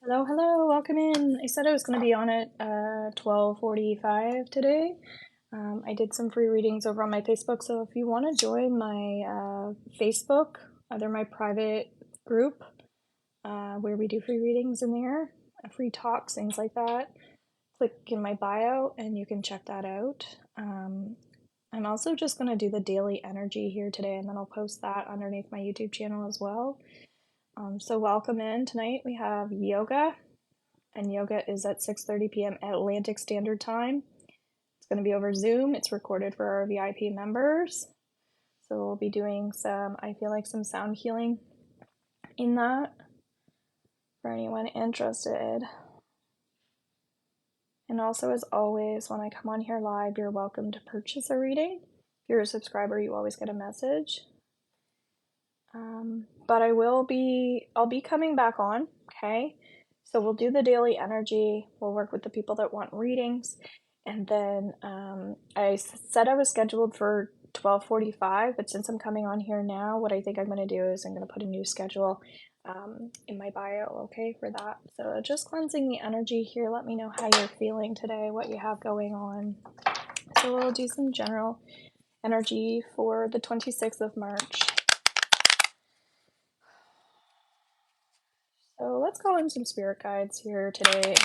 Hello, hello, welcome in. I said I was going to be on at 12:45 today. I did some free readings over on my Facebook, so if you want to join my Facebook, they're my private group where we do free readings in there, free talks, things like that. Click in my bio and you can check that out. I'm also just going to do the daily energy here today, and then I'll post that underneath my YouTube channel as well. So welcome in. Tonight we have yoga, and yoga is at 6:30 p.m. Atlantic Standard Time. It's going to be over Zoom. It's recorded for our VIP members. So we'll be doing I feel like some sound healing in that for anyone interested. And also, as always, when I come on here live, you're welcome to purchase a reading. If you're a subscriber, you always get a message. But I'll be coming back on, okay? So we'll do the daily energy. We'll work with the people that want readings. And then I said I was scheduled for 12:45, but since I'm coming on here now, what I think I'm going to do is I'm going to put a new schedule in my bio, okay, for that. So just cleansing the energy here. Let me know how you're feeling today, what you have going on. So we'll do some general energy for the 26th of March. So let's call in some spirit guides here today.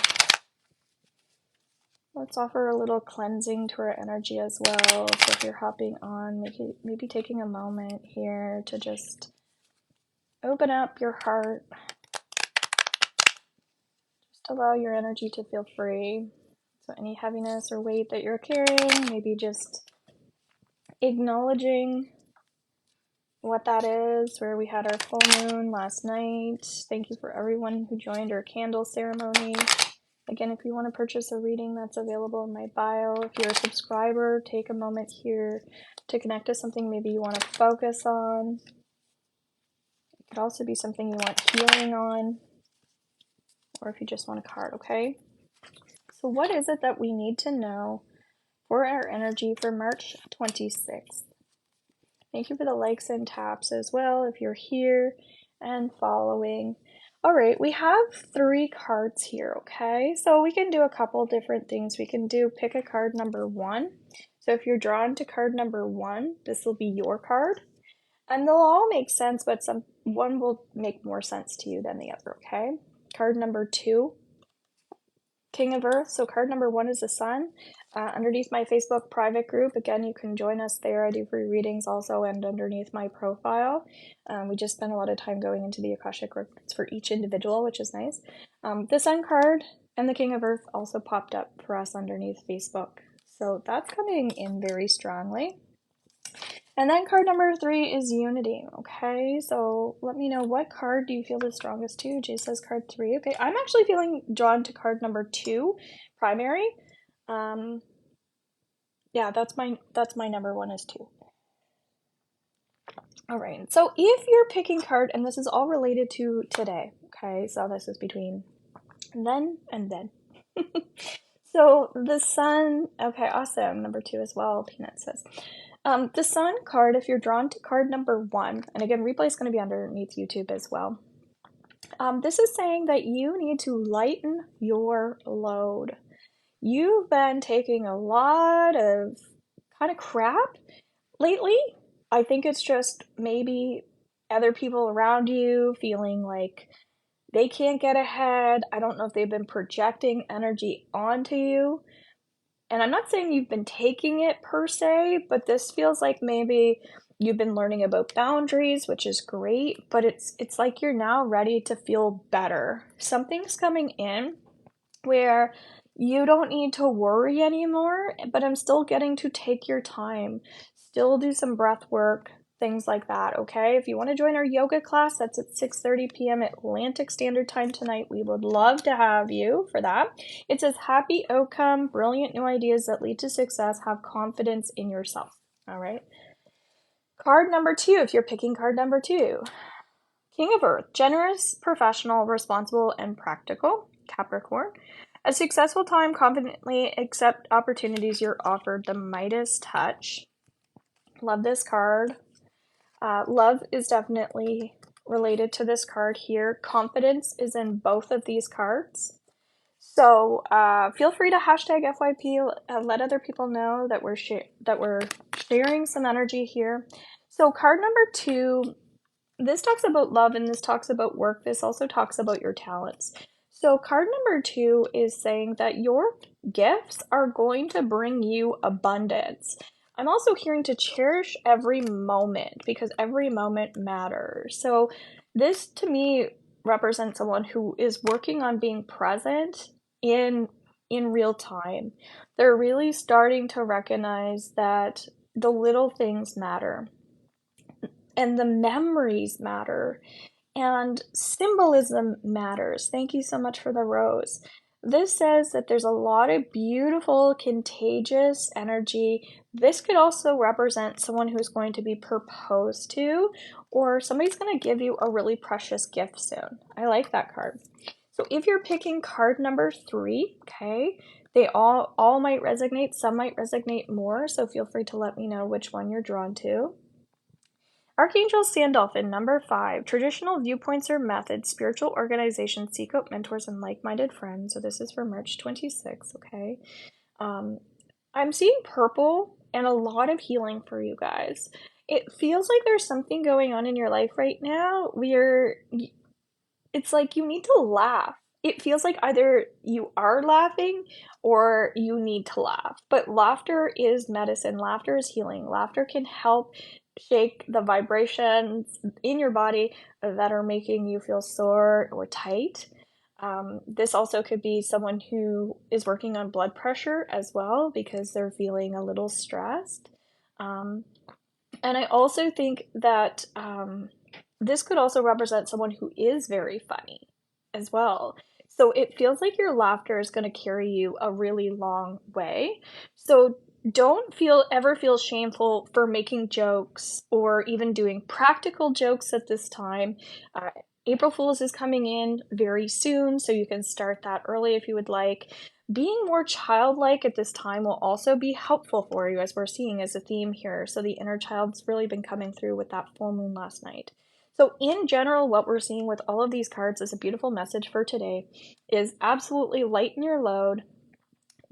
Let's offer a little cleansing to our energy as well. So if you're hopping on, maybe taking a moment here to just open up your heart. Just allow your energy to feel free. So any heaviness or weight that you're carrying, maybe just acknowledging what that is, where we had our full moon last night. Thank you for everyone who joined our candle ceremony. Again, if you want to purchase a reading, that's available in my bio. If you're a subscriber, take a moment here to connect to something maybe you want to focus on. It could also be something you want healing on, or if you just want a card, okay? So what is it that we need to know for our energy for March 26th? Thank you for the likes and taps as well if you're here and following. All right, we have 3 cards here, okay? So we can do a couple different things. We can pick a card number 1. So if you're drawn to card number 1, this will be your card. And they'll all make sense, but one will make more sense to you than the other, okay? Card number 2, King of Earth. So card number 1 is the Sun. Underneath my Facebook private group, again, you can join us there. I do free readings also, and underneath my profile. We just spend a lot of time going into the Akashic records for each individual, which is nice. The Sun card and the King of Earth also popped up for us underneath Facebook. So that's coming in very strongly. And then card number 3 is Unity, okay? So let me know, what card do you feel the strongest to? Jay says card 3. Okay, I'm actually feeling drawn to card number 2, Primary. Yeah, that's my number 1 is 2. All right, so if you're picking card, and this is all related to today, okay? So this is between then and then. So the Sun, okay, awesome. Number 2 as well, Peanut says. The Sun card, if you're drawn to card number 1, and again, replay is going to be underneath YouTube as well. This is saying that you need to lighten your load. You've been taking a lot of kind of crap lately. I think it's just maybe other people around you feeling like they can't get ahead. I don't know if they've been projecting energy onto you. And I'm not saying you've been taking it per se, but this feels like maybe you've been learning about boundaries, which is great, but it's like you're now ready to feel better. Something's coming in where you don't need to worry anymore, but I'm still getting to take your time, still do some breath work, things like that, okay? If you want to join our yoga class, that's at 6:30 p.m. Atlantic Standard Time tonight. We would love to have you for that. It says happy outcome, brilliant new ideas that lead to success, have confidence in yourself, all right? Card number 2, if you're picking card number 2, King of Earth, generous, professional, responsible, and practical, Capricorn. A successful time, confidently accept opportunities you're offered, the Midas touch. Love this card. Love is definitely related to this card here. Confidence is in both of these cards. So feel free to hashtag FYP, let other people know that we're sharing some energy here. So card number 2, this talks about love and this talks about work. This also talks about your talents. So card number 2 is saying that your gifts are going to bring you abundance. I'm also hearing to cherish every moment because every moment matters. So this to me represents someone who is working on being present in real time. They're really starting to recognize that the little things matter and the memories matter and symbolism matters. Thank you so much for the rose. This says that there's a lot of beautiful, contagious energy. This could also represent someone who's going to be proposed to, or somebody's going to give you a really precious gift soon. I like that card. So if you're picking card number 3, okay, they all might resonate. Some might resonate more, so feel free to let me know which one you're drawn to. Archangel Sandalphon, number 5, traditional viewpoints or methods, spiritual organizations seek out mentors and like-minded friends. So this is for March 26th, okay? I'm seeing purple and a lot of healing for you guys. It feels like there's something going on in your life right now where it's like you need to laugh. It feels like either you are laughing or you need to laugh. But laughter is medicine. Laughter is healing. Laughter can help shake the vibrations in your body that are making you feel sore or tight. This also could be someone who is working on blood pressure as well because they're feeling a little stressed. And I also think that this could also represent someone who is very funny as well. So it feels like your laughter is going to carry you a really long way. So don't ever feel shameful for making jokes or even doing practical jokes at this time. April Fool's is coming in very soon, so you can start that early if you would like. Being more childlike at this time will also be helpful for you, as we're seeing as a theme here. So the inner child's really been coming through with that full moon last night. So in general, what we're seeing with all of these cards is a beautiful message for today is absolutely lighten your load.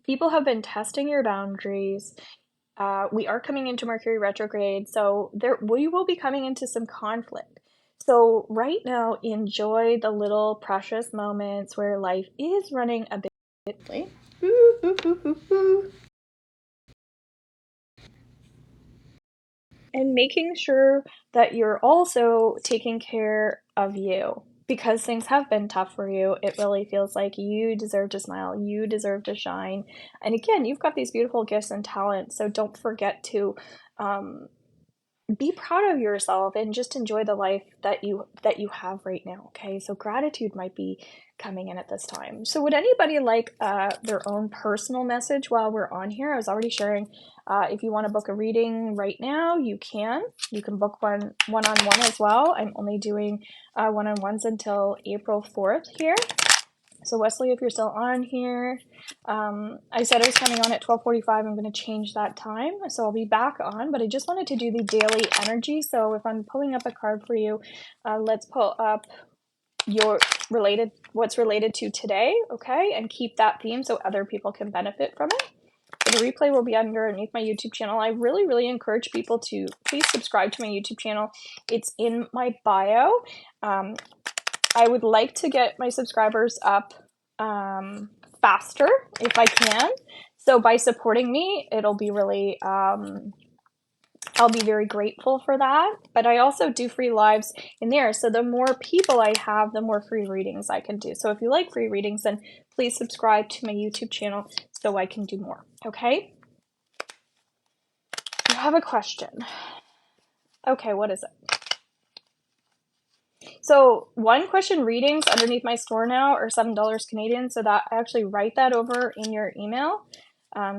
People have been testing your boundaries. We are coming into Mercury retrograde, so we will be coming into some conflict. So right now, enjoy the little precious moments where life is running a bit late. And making sure that you're also taking care of you because things have been tough for you. It really feels like you deserve to smile, you deserve to shine. And again, you've got these beautiful gifts and talents, so don't forget to be proud of yourself and just enjoy the life that you have right now. Okay, so gratitude might be coming in at this time. So would anybody like their own personal message while we're on here? I was already sharing if you want to book a reading right now, you can book one-on-one as well. I'm only doing one-on-ones until April 4th here. So Wesley, if you're still on here, I said I was coming on at 12:45. I'm going to change that time, so I'll be back on. But I just wanted to do the daily energy. So if I'm pulling up a card for you, let's pull up what's related to today, okay? And keep that theme so other people can benefit from it. So the replay will be underneath my YouTube channel. I really, really encourage people to please subscribe to my YouTube channel. It's in my bio. I would like to get my subscribers up faster if I can. So by supporting me, it'll be really, I'll be very grateful for that. But I also do free lives in there. So the more people I have, the more free readings I can do. So if you like free readings, then please subscribe to my YouTube channel so I can do more. Okay? You have a question. Okay, what is it? So one question readings underneath my store now are $7 Canadian. So that I actually write that over in your email.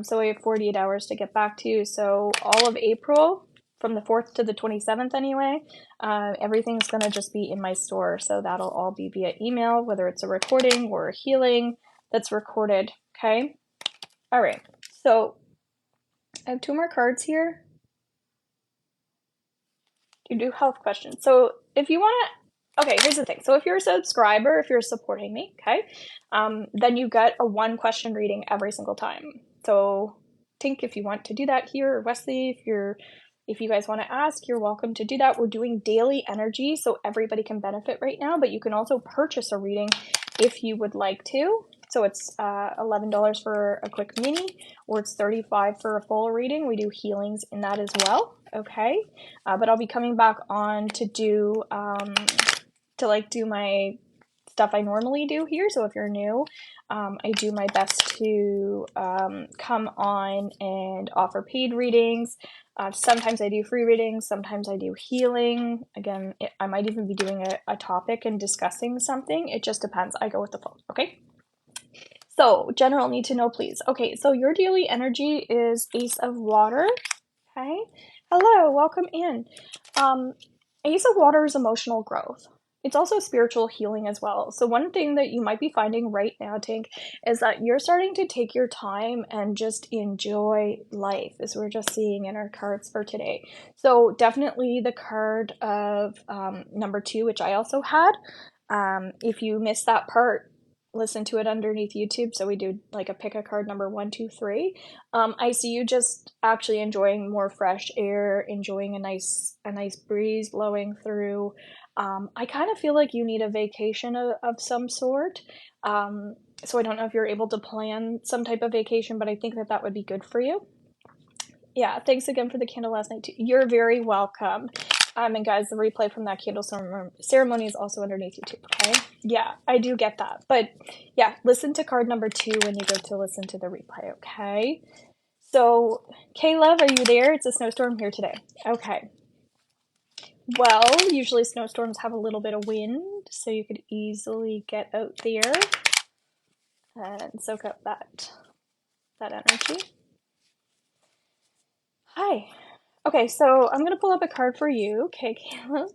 So we have 48 hours to get back to you. So all of April, from the 4th to the 27th anyway, everything's going to just be in my store. So that'll all be via email, whether it's a recording or a healing that's recorded. Okay. All right. So I have 2 more cards here to do health questions. So if you want to Okay, here's the thing. So if you're a subscriber, if you're supporting me, okay, then you get a 1-question reading every single time. So Tink, if you want to do that here, or Wesley, if you guys want to ask, you're welcome to do that. We're doing daily energy, so everybody can benefit right now, but you can also purchase a reading if you would like to. So it's $11 for a quick mini, or it's $35 for a full reading. We do healings in that as well, okay? But I'll be coming back on to do do my stuff I normally do here. So if you're new, I do my best to come on and offer paid readings. Sometimes I do free readings, sometimes I do healing. Again, I might even be doing a topic and discussing something. It just depends. I go with the flow, okay? So, general need to know, please. Okay, so your daily energy is Ace of Water. Okay, hello, welcome in. Ace of Water is emotional growth. It's also spiritual healing as well. So one thing that you might be finding right now, Tink, is that you're starting to take your time and just enjoy life, as we're just seeing in our cards for today. So definitely the card of number 2, which I also had. If you missed that part, listen to it underneath YouTube. So we do like a pick a card number 1, 2, 3. I see you just actually enjoying more fresh air, enjoying a nice breeze blowing through. I kind of feel like you need a vacation of some sort. So I don't know if you're able to plan some type of vacation, but I think that would be good for you. Yeah, thanks again for the candle last night too. You're very welcome. And guys, the replay from that candle ceremony is also underneath YouTube, okay? Yeah, I do get that. But yeah, listen to card number 2 when you go to listen to the replay, okay? So, K-Love, are you there? It's a snowstorm here today. Okay. Well, usually snowstorms have a little bit of wind, so you could easily get out there and soak up that energy. Hi. Okay, so I'm going to pull up a card for you, okay, Caleb?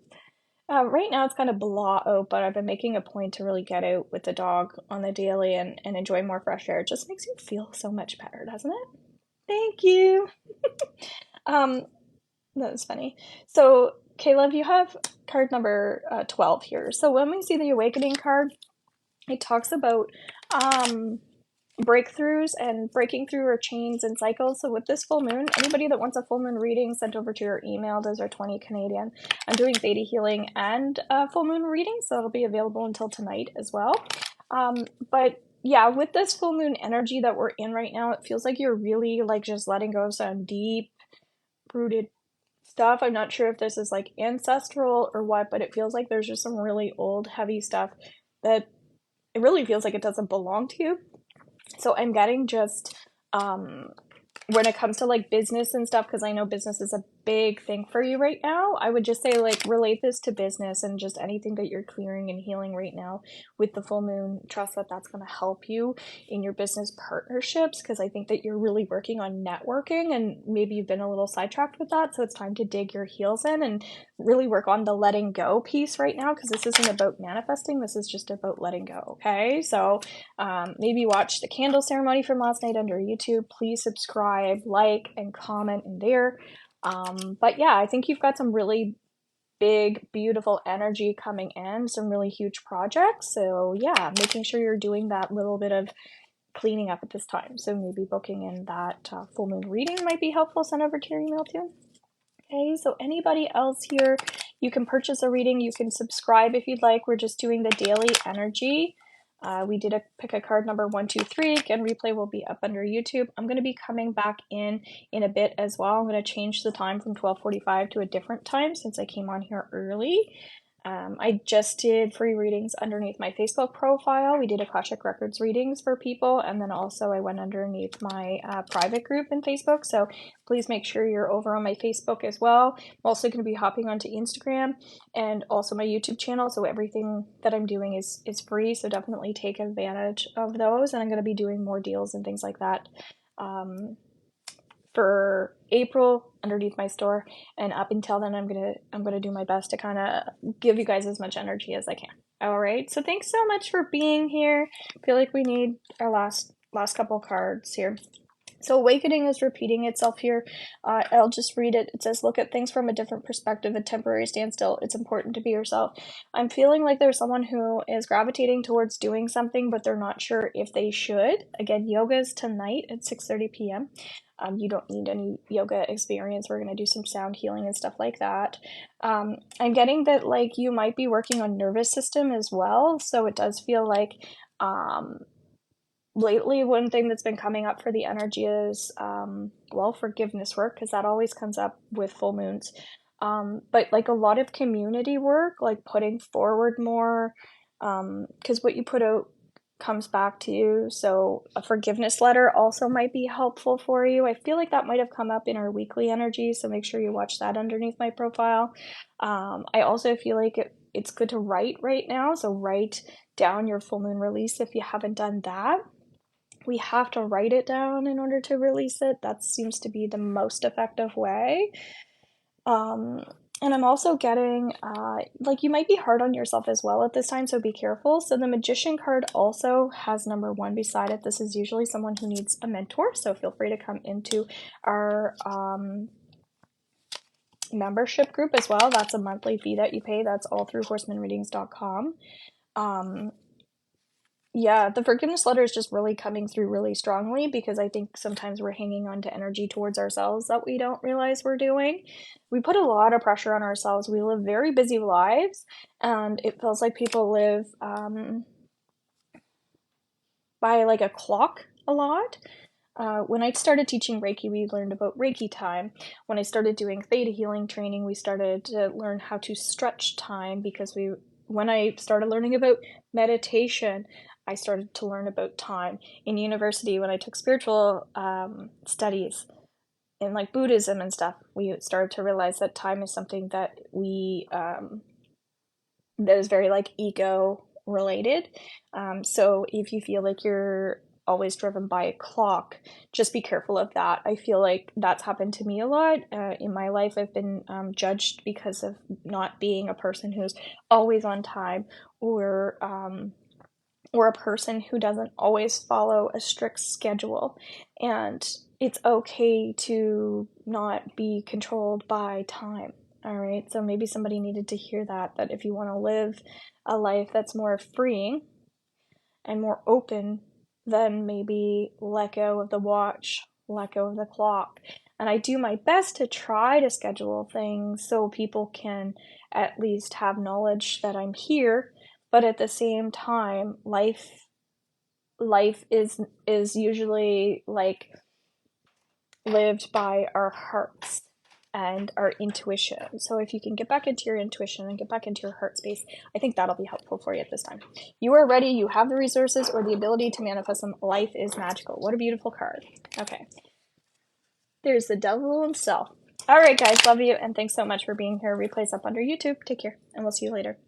Right now it's kind of blah but I've been making a point to really get out with the dog on the daily and enjoy more fresh air. It just makes you feel so much better, doesn't it? Thank you. That was funny. So, Caleb, you have card number 12 here. So when we see the Awakening card, it talks about breakthroughs and breaking through our chains and cycles. So with this full moon, anybody that wants a full moon reading sent over to your email, those are 20 Canadian. I'm doing Theta healing and full moon reading, so it'll be available until tonight as well. But yeah, with this full moon energy that we're in right now, it feels like you're really like just letting go of some deep rooted stuff. I'm not sure if this is like ancestral or what, but it feels like there's just some really old heavy stuff that it really feels like it doesn't belong to you. So I'm getting just when it comes to like business and stuff, because I know business is a big thing for you right now, I would just say like relate this to business and just anything that you're clearing and healing right now with the full moon. Trust that that's going to help you in your business partnerships, because I think that you're really working on networking and maybe you've been a little sidetracked with that. So it's time to dig your heels in and really work on the letting go piece right now, because this isn't about manifesting. This is just about letting go. Okay, so maybe watch the candle ceremony from last night under YouTube. Please subscribe, like, and comment in there. But yeah, I think you've got some really big, beautiful energy coming in, some really huge projects. So yeah, making sure you're doing that little bit of cleaning up at this time. So maybe booking in that full moon reading might be helpful. Send over to your email too. Okay, so anybody else here, you can purchase a reading. You can subscribe if you'd like. We're just doing the daily energy. We did pick a card number 1, 2, 3. Again, replay will be up under YouTube. I'm going to be coming back in a bit as well. I'm going to change the time from 12:45 to a different time since I came on here early. I just did free readings underneath my Facebook profile. We did Akashic Records readings for people, and then also I went underneath my private group in Facebook. So please make sure you're over on my Facebook as well. I'm also going to be hopping onto Instagram and also my YouTube channel. So everything that I'm doing is free. So definitely take advantage of those. And I'm going to be doing more deals and things like that for April underneath my store, and up until then I'm gonna do my best to kind of give you guys as much energy as I can. All right, so thanks so much for being here. I feel like we need our last couple cards here. So awakening is repeating itself here. I'll just read it. It says, look at things from a different perspective, a temporary standstill. It's important to be yourself. I'm feeling like there's someone who is gravitating towards doing something, but they're not sure if they should. Again, yoga is tonight at 6:30 p.m. You don't need any yoga experience. We're going to do some sound healing and stuff like that. I'm getting that like you might be working on nervous system as well. So it does feel like lately one thing that's been coming up for the energy is well, forgiveness work, because that always comes up with full moons, but like a lot of community work, like putting forward more, because what you put out comes back to you. So a forgiveness letter also might be helpful for you. I feel like that might have come up in our weekly energy, so make sure you watch that underneath my profile. I also feel like it's good to write right now, so write down your full moon release if you haven't done that. We have to write it down in order to release it. That seems to be the most effective way. And I'm also getting, like, you might be hard on yourself as well at this time, so be careful. So the Magician card also has number 1 beside it. This is usually someone who needs a mentor, so feel free to come into our membership group as well. That's a monthly fee that you pay. That's all through horsemanreadings.com. Yeah, the forgiveness letter is just really coming through really strongly, because I think sometimes we're hanging on to energy towards ourselves that we don't realize we're doing. We put a lot of pressure on ourselves. We live very busy lives, and it feels like people live by like a clock a lot. When I started teaching Reiki, we learned about Reiki time. When I started doing Theta healing training, we started to learn how to stretch time, because when I started learning about meditation, I started to learn about time. In university, when I took spiritual studies in like Buddhism and stuff, we started to realize that time is something that that is very like ego related. So if you feel like you're always driven by a clock, just be careful of that. I feel like that's happened to me a lot. In my life, I've been judged because of not being a person who's always on time, or a person who doesn't always follow a strict schedule. And it's okay to not be controlled by time. All right, so maybe somebody needed to hear that if you want to live a life that's more freeing and more open, then maybe let go of the watch, let go of the clock. And I do my best to try to schedule things so people can at least have knowledge that I'm here, but at the same time, life is usually like lived by our hearts and our intuition. So if you can get back into your intuition and get back into your heart space, I think that'll be helpful for you at this time. You are ready, you have the resources or the ability to manifest them. Life is magical. What a beautiful card. Okay. There's the devil himself. All right, guys, love you, and thanks so much for being here. Replays up under YouTube. Take care, and we'll see you later.